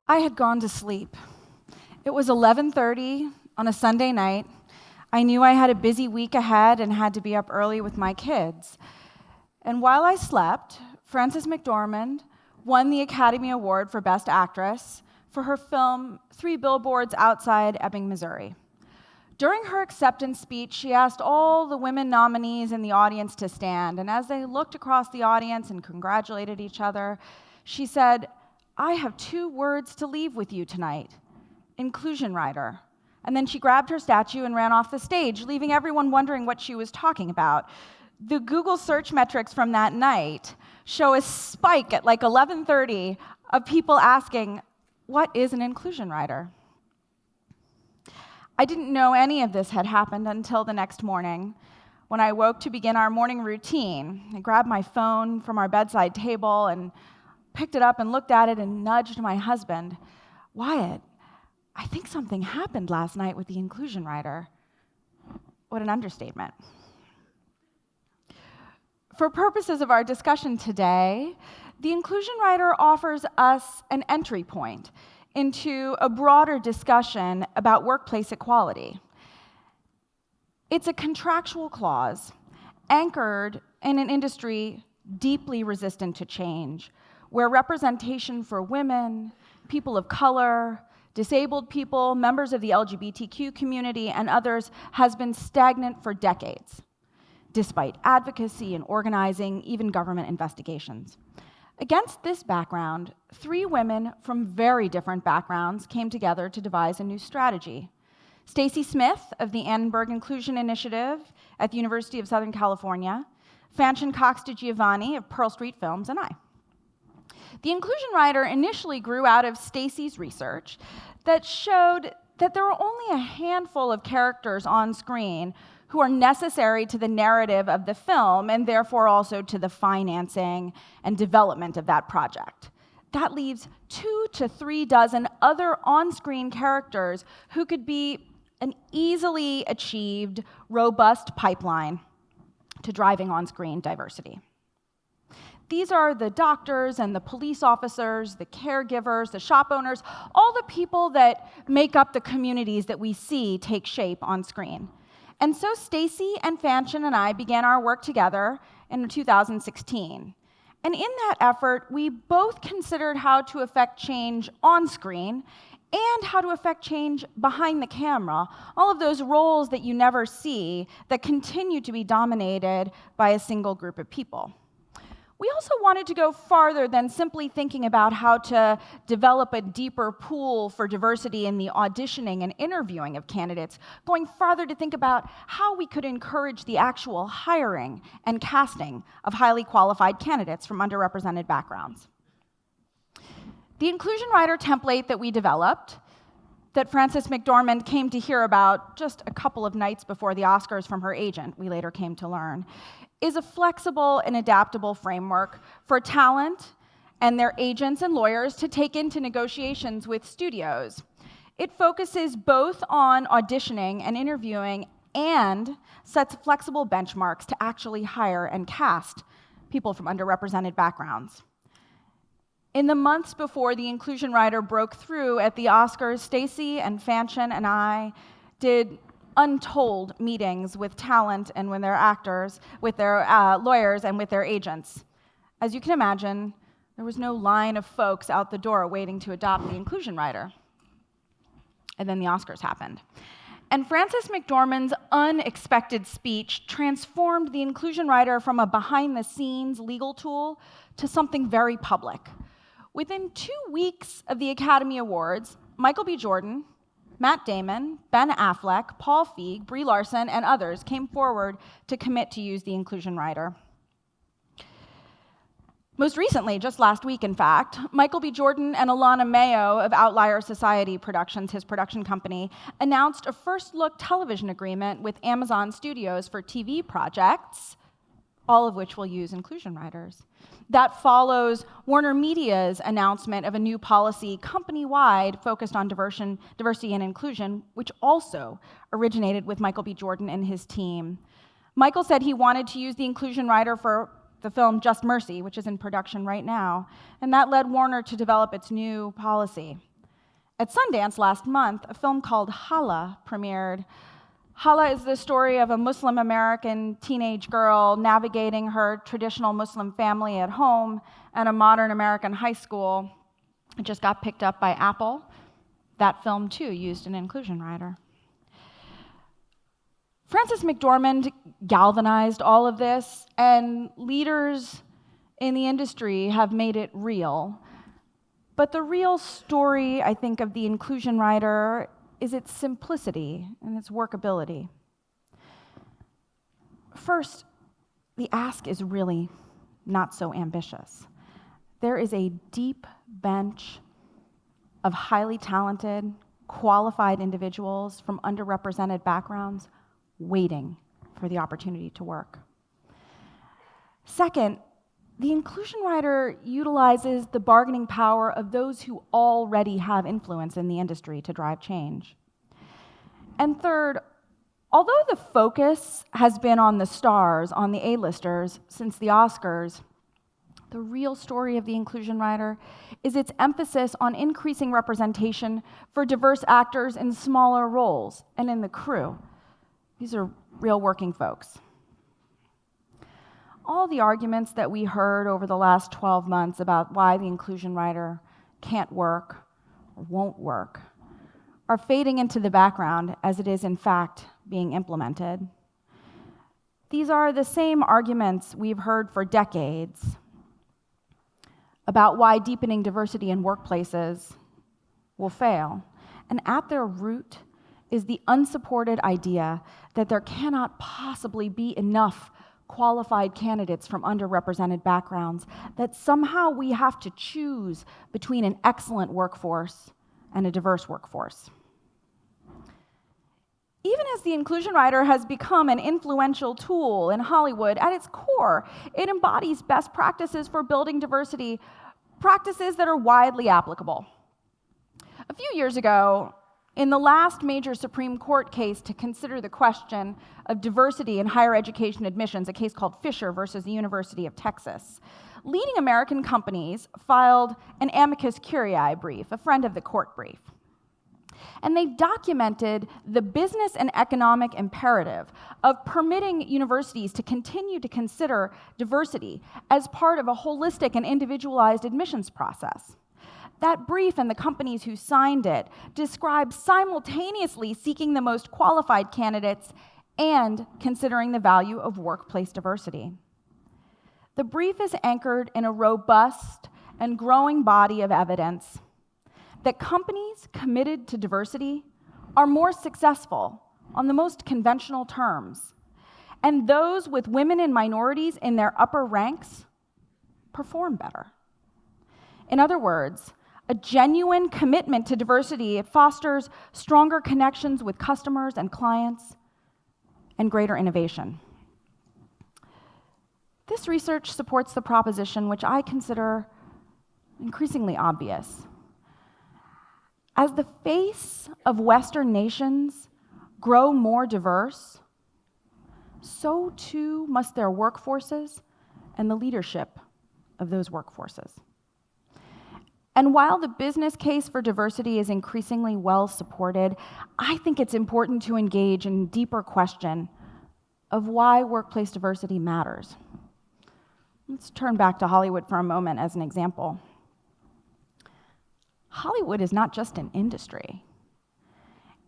I had gone to sleep. It was 11:30 on a Sunday night. I knew I had a busy week ahead and had to be up early with my kids. And while I slept, Frances McDormand won the Academy Award for Best Actress for her film 3 Billboards Outside Ebbing, Missouri. During her acceptance speech, she asked all the women nominees in the audience to stand, and as they looked across the audience and congratulated each other, she said, "I have 2 words to leave with you tonight: inclusion rider." And then she grabbed her statue and ran off the stage, leaving everyone wondering what she was talking about. The Google search metrics from that night show a spike at like 11:30 of people asking, "What is an inclusion rider?" I didn't know any of this had happened until the next morning when I woke to begin our morning routine. I grabbed my phone from our bedside table and picked it up and looked at it and nudged my husband. "Wyatt, I think something happened last night with the inclusion rider." What an understatement. For purposes of our discussion today, the inclusion rider offers us an entry point into a broader discussion about workplace equality. It's a contractual clause anchored in an industry deeply resistant to change, where representation for women, people of color, disabled people, members of the LGBTQ community, and others has been stagnant for decades, despite advocacy and organizing, even government investigations. Against this background, 3 women from very different backgrounds came together to devise a new strategy. Stacy Smith of the Annenberg Inclusion Initiative at the University of Southern California, Fanchon Cox DiGiovanni of Pearl Street Films, and I. The inclusion rider initially grew out of Stacy's research that showed that there are only a handful of characters on screen who are necessary to the narrative of the film and therefore also to the financing and development of that project. That leaves 2 to 3 dozen other on-screen characters who could be an easily achieved, robust pipeline to driving on-screen diversity. These are the doctors and the police officers, the caregivers, the shop owners, all the people that make up the communities that we see take shape on screen. And so Stacy and Fanchon and I began our work together in 2016. And in that effort, we both considered how to affect change on screen and how to affect change behind the camera, all of those roles that you never see that continue to be dominated by a single group of people. We also wanted to go farther than simply thinking about how to develop a deeper pool for diversity in the auditioning and interviewing of candidates, going farther to think about how we could encourage the actual hiring and casting of highly qualified candidates from underrepresented backgrounds. The inclusion rider template that we developed, that Frances McDormand came to hear about just a couple of nights before the Oscars from her agent, we later came to learn, is a flexible and adaptable framework for talent and their agents and lawyers to take into negotiations with studios. It focuses both on auditioning and interviewing and sets flexible benchmarks to actually hire and cast people from underrepresented backgrounds. In the months before the inclusion rider broke through at the Oscars, Stacy and Fanchon and I did untold meetings with talent and with their actors, with their lawyers, and with their agents. As you can imagine, there was no line of folks out the door waiting to adopt the inclusion rider. And then the Oscars happened. And Frances McDormand's unexpected speech transformed the inclusion rider from a behind-the-scenes legal tool to something very public. Within 2 weeks of the Academy Awards, Michael B. Jordan, Matt Damon, Ben Affleck, Paul Feig, Brie Larson, and others came forward to commit to use the inclusion rider. Most recently, just last week in fact, Michael B. Jordan and Alana Mayo of Outlier Society Productions, his production company, announced a first-look television agreement with Amazon Studios for TV projects all of which will use inclusion riders. That follows Warner Media's announcement of a new policy company-wide focused on diversity and inclusion, which also originated with Michael B. Jordan and his team. Michael said he wanted to use the inclusion rider for the film Just Mercy, which is in production right now, and that led Warner to develop its new policy. At Sundance last month, a film called Hala premiered. Hala is the story of a Muslim American teenage girl navigating her traditional Muslim family at home and a modern American high school. It just got picked up by Apple. That film, too, used an inclusion rider. Frances McDormand galvanized all of this, and leaders in the industry have made it real. But the real story, I think, of the inclusion rider is its simplicity and its workability. First, the ask is really not so ambitious. There is a deep bench of highly talented, qualified individuals from underrepresented backgrounds waiting for the opportunity to work. Second, the inclusion rider utilizes the bargaining power of those who already have influence in the industry to drive change. And third, although the focus has been on the stars, on the A-listers, since the Oscars, the real story of the inclusion rider is its emphasis on increasing representation for diverse actors in smaller roles and in the crew. These are real working folks. All the arguments that we heard over the last 12 months about why the inclusion rider can't work or won't work are fading into the background as it is in fact being implemented. These are the same arguments we've heard for decades about why deepening diversity in workplaces will fail. And at their root is the unsupported idea that there cannot possibly be enough qualified candidates from underrepresented backgrounds, that somehow we have to choose between an excellent workforce and a diverse workforce. Even as the inclusion rider has become an influential tool in Hollywood, at its core, it embodies best practices for building diversity, practices that are widely applicable. A few years ago, in the last major Supreme Court case to consider the question of diversity in higher education admissions, a case called Fisher versus the University of Texas, leading American companies filed an amicus curiae brief, a friend of the court brief. And they documented the business and economic imperative of permitting universities to continue to consider diversity as part of a holistic and individualized admissions process. That brief and the companies who signed it describe simultaneously seeking the most qualified candidates and considering the value of workplace diversity. The brief is anchored in a robust and growing body of evidence that companies committed to diversity are more successful on the most conventional terms, and those with women and minorities in their upper ranks perform better. In other words, a genuine commitment to diversity, it fosters stronger connections with customers and clients and greater innovation. This research supports the proposition, which I consider increasingly obvious. As the face of Western nations grow more diverse, so too must their workforces and the leadership of those workforces. And while the business case for diversity is increasingly well supported, I think it's important to engage in a deeper question of why workplace diversity matters. Let's turn back to Hollywood for a moment as an example. Hollywood is not just an industry.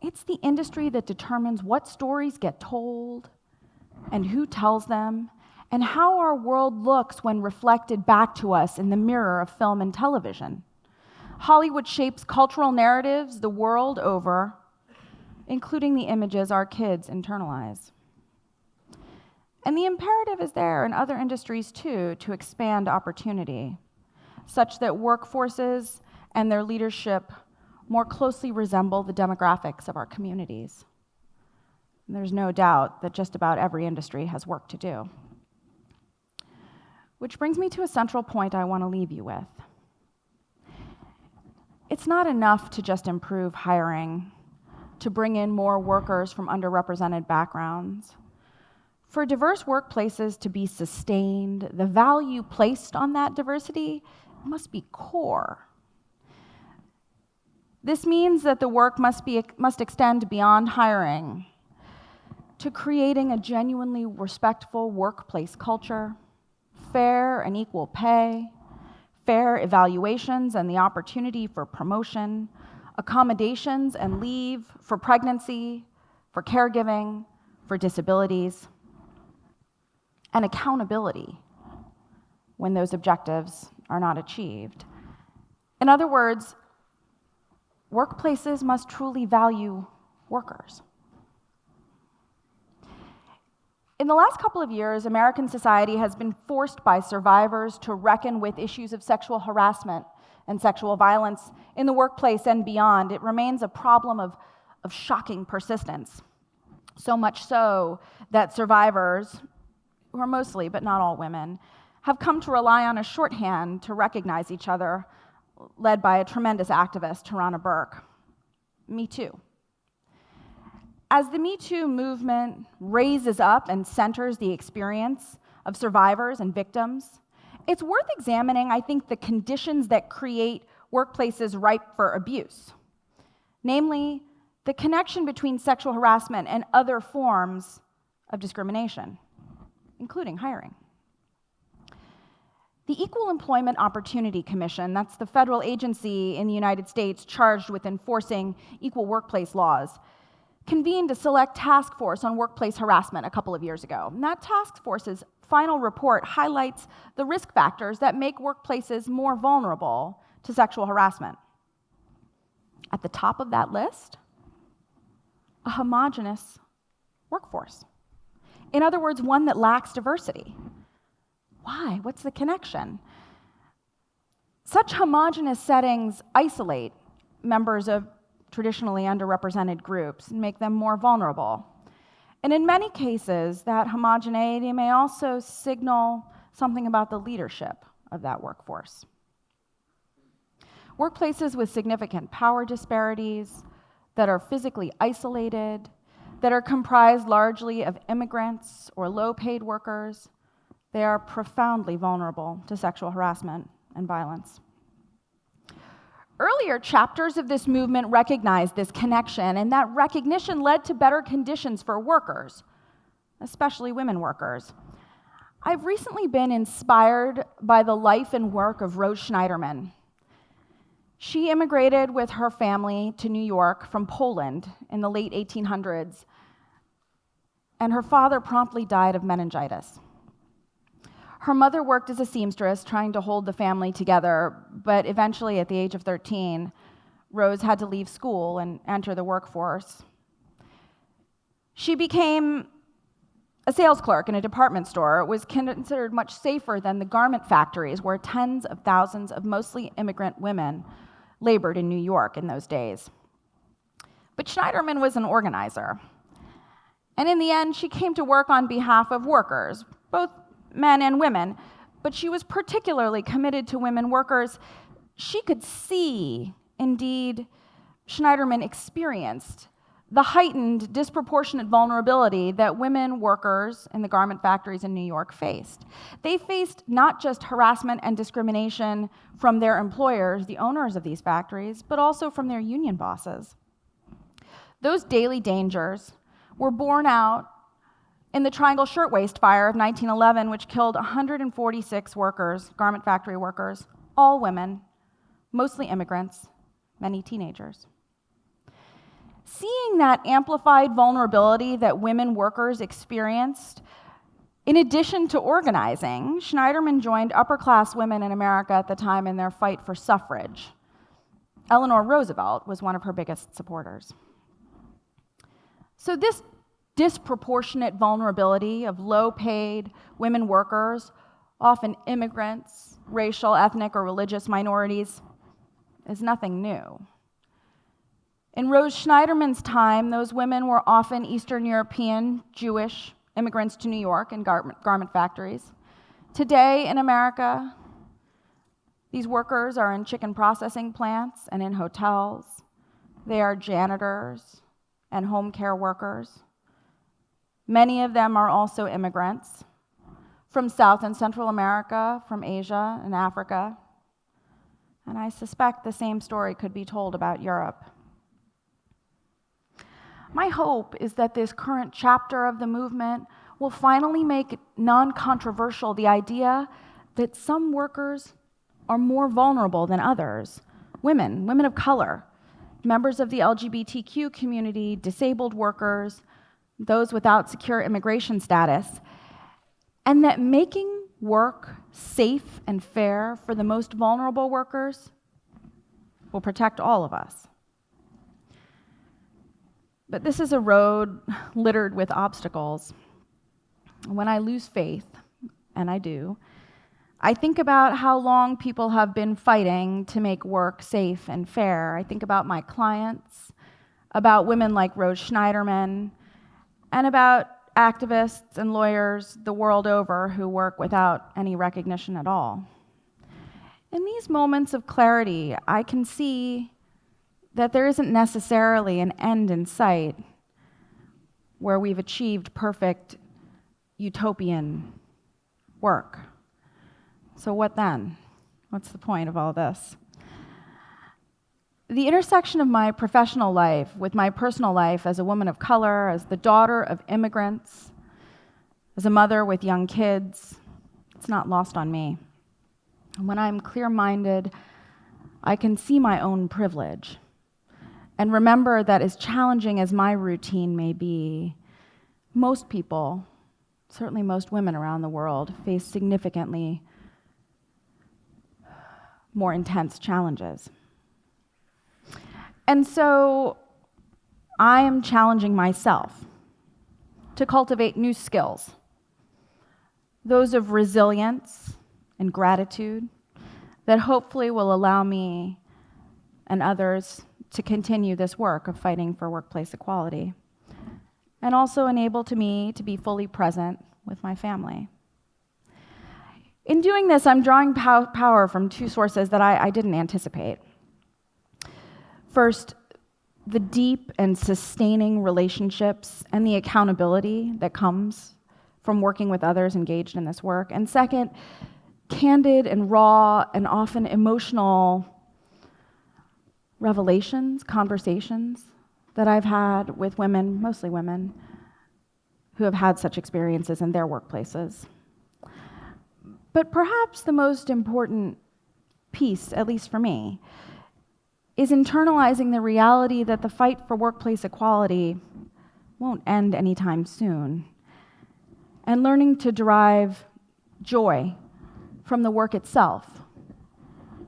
It's the industry that determines what stories get told and who tells them, and how our world looks when reflected back to us in the mirror of film and television. Hollywood shapes cultural narratives the world over, including the images our kids internalize. And the imperative is there in other industries too to expand opportunity, such that workforces and their leadership more closely resemble the demographics of our communities. And there's no doubt that just about every industry has work to do. Which brings me to a central point I want to leave you with. It's not enough to just improve hiring, to bring in more workers from underrepresented backgrounds. For diverse workplaces to be sustained, the value placed on that diversity must be core. This means that the work must extend beyond hiring to creating a genuinely respectful workplace culture, fair and equal pay, fair evaluations and the opportunity for promotion, accommodations and leave for pregnancy, for caregiving, for disabilities, and accountability when those objectives are not achieved. In other words, workplaces must truly value workers. In the last couple of years, American society has been forced by survivors to reckon with issues of sexual harassment and sexual violence in the workplace and beyond. It remains a problem of shocking persistence. So much so that survivors, who are mostly, but not all women, have come to rely on a shorthand to recognize each other, led by a tremendous activist, Tarana Burke. Me Too. As the Me Too movement raises up and centers the experience of survivors and victims, it's worth examining, I think, the conditions that create workplaces ripe for abuse. Namely, the connection between sexual harassment and other forms of discrimination, including hiring. The Equal Employment Opportunity Commission, that's the federal agency in the United States charged with enforcing equal workplace laws, convened a select task force on workplace harassment a couple of years ago. And that task force's final report highlights the risk factors that make workplaces more vulnerable to sexual harassment. At the top of that list, a homogeneous workforce. In other words, one that lacks diversity. Why? What's the connection? Such homogeneous settings isolate members of traditionally underrepresented groups and make them more vulnerable. And in many cases, that homogeneity may also signal something about the leadership of that workforce. Workplaces with significant power disparities, that are physically isolated, that are comprised largely of immigrants or low-paid workers, they are profoundly vulnerable to sexual harassment and violence. Earlier chapters of this movement recognized this connection, and that recognition led to better conditions for workers, especially women workers. I've recently been inspired by the life and work of Rose Schneiderman. She immigrated with her family to New York from Poland in the late 1800s, and her father promptly died of meningitis. Her mother worked as a seamstress, trying to hold the family together, but eventually, at the age of 13, Rose had to leave school and enter the workforce. She became a sales clerk in a department store. It was considered much safer than the garment factories where tens of thousands of mostly immigrant women labored in New York in those days. But Schneiderman was an organizer. And in the end, she came to work on behalf of workers, both men and women, but she was particularly committed to women workers. She could see, indeed, Schneiderman experienced the heightened, disproportionate vulnerability that women workers in the garment factories in New York faced. They faced not just harassment and discrimination from their employers, the owners of these factories, but also from their union bosses. Those daily dangers were borne out in the Triangle Shirtwaist Fire of 1911, which killed 146 workers, garment factory workers, all women, mostly immigrants, many teenagers. Seeing that amplified vulnerability that women workers experienced, in addition to organizing, Schneiderman joined upper-class women in America at the time in their fight for suffrage. Eleanor Roosevelt was one of her biggest supporters. So this disproportionate vulnerability of low-paid women workers, often immigrants, racial, ethnic, or religious minorities, is nothing new. In Rose Schneiderman's time, those women were often Eastern European, Jewish immigrants to New York in garment factories. Today in America, these workers are in chicken processing plants and in hotels. They are janitors and home care workers. Many of them are also immigrants from South and Central America, from Asia and Africa. And I suspect the same story could be told about Europe. My hope is that this current chapter of the movement will finally make non-controversial the idea that some workers are more vulnerable than others. Women of color, members of the LGBTQ community, disabled workers, those without secure immigration status, and that making work safe and fair for the most vulnerable workers will protect all of us. But this is a road littered with obstacles. When I lose faith, and I do, I think about how long people have been fighting to make work safe and fair. I think about my clients, about women like Rose Schneiderman, and about activists and lawyers the world over who work without any recognition at all. In these moments of clarity, I can see that there isn't necessarily an end in sight where we've achieved perfect utopian work. So what then? What's the point of all this? The intersection of my professional life with my personal life as a woman of color, as the daughter of immigrants, as a mother with young kids, it's not lost on me. When I'm clear-minded, I can see my own privilege and remember that as challenging as my routine may be, most people, certainly most women around the world, face significantly more intense challenges. And so I am challenging myself to cultivate new skills, those of resilience and gratitude that hopefully will allow me and others to continue this work of fighting for workplace equality, and also enable me to be fully present with my family. In doing this, I'm drawing power from two sources that I didn't anticipate. First, the deep and sustaining relationships and the accountability that comes from working with others engaged in this work. And second, candid and raw and often emotional revelations, conversations that I've had with women, mostly women, who have had such experiences in their workplaces. But perhaps the most important piece, at least for me, is internalizing the reality that the fight for workplace equality won't end anytime soon, and learning to derive joy from the work itself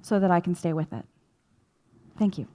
so that I can stay with it. Thank you.